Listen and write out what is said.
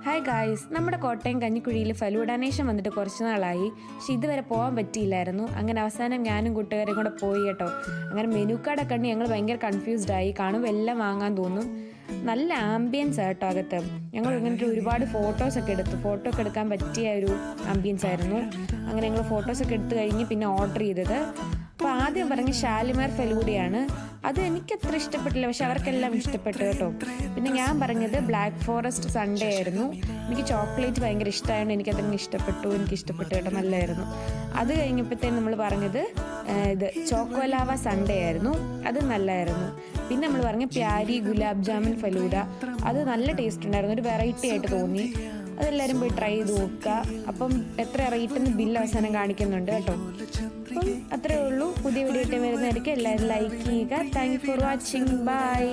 Hi guys, നമ്മുടെ കോട്ടയം കഞ്ഞിക്കുഴിയിൽ ഫലൂഡാനേഷൻ വന്നിട്ട് കുറച്ച് നാളായി. പക്ഷെ ഇതുവരെ പോകാൻ പറ്റിയില്ലായിരുന്നു. അങ്ങനെ അവസാനം ഞാനും കൂട്ടുകാരും കൂടെ പോയി കേട്ടോ. അങ്ങനെ മെനു കാർഡൊക്കെ കണ്ട് ഞങ്ങൾ ഭയങ്കര കൺഫ്യൂസ്ഡ് ആയി. കാണുമ്പോൾ എല്ലാം വാങ്ങാൻ തോന്നും. നല്ല ആംബിയൻസ് ആട്ടോ അകത്ത്. ഞങ്ങൾ ഇങ്ങനത്തെ ഒരുപാട് ഫോട്ടോസൊക്കെ എടുത്തു. ഫോട്ടോ ഒക്കെ എടുക്കാൻ പറ്റിയ ഒരു ആംബിയൻസ് ആയിരുന്നു. അങ്ങനെ ഞങ്ങൾ ഫോട്ടോസൊക്കെ എടുത്തു കഴിഞ്ഞ് പിന്നെ ഓർഡർ ചെയ്തത്. അപ്പോൾ ആദ്യം പറഞ്ഞ ഷാലിമാർ ഫലൂഡയാണ്. അത് എനിക്കത്ര ഇഷ്ടപ്പെട്ടില്ല, പക്ഷെ അവർക്കെല്ലാം ഇഷ്ടപ്പെട്ടു കേട്ടോ. പിന്നെ ഞാൻ പറഞ്ഞത് ബ്ലാക്ക് ഫോറസ്റ്റ് സൺഡേ ആയിരുന്നു. എനിക്ക് ചോക്ലേറ്റ് ഭയങ്കര ഇഷ്ടമായതുകൊണ്ട് എനിക്കതങ്ങ് ഇഷ്ടപ്പെട്ടു കേട്ടോ, നല്ലതായിരുന്നു. അത് കഴിഞ്ഞപ്പോഴത്തേനും നമ്മൾ പറഞ്ഞത് ഇത് ചോക്കോലാവ സൺഡേ ആയിരുന്നു. അത് നല്ലതായിരുന്നു. പിന്നെ നമ്മൾ പറഞ്ഞ പ്യാരി ഗുലാബ് ജാമുൻ ഫലൂഡ, അത് നല്ല ടേസ്റ്റ് ഉണ്ടായിരുന്നു. ഒരു വെറൈറ്റി ആയിട്ട് തോന്നി. അതെല്ലാവരും പോയി ട്രൈ ചെയ്ത് നോക്കുക. അപ്പം എത്ര റേറ്റെന്ന് ബില്ല് അവസാനം കാണിക്കുന്നുണ്ട് കേട്ടോ. അപ്പം അത്രേ ഉള്ളൂ. പുതിയ വീഡിയോ ആയിട്ട് വരുന്നതായിരിക്കും. എല്ലാവരും ലൈക്ക് ചെയ്യുക. Thank you for watching. By.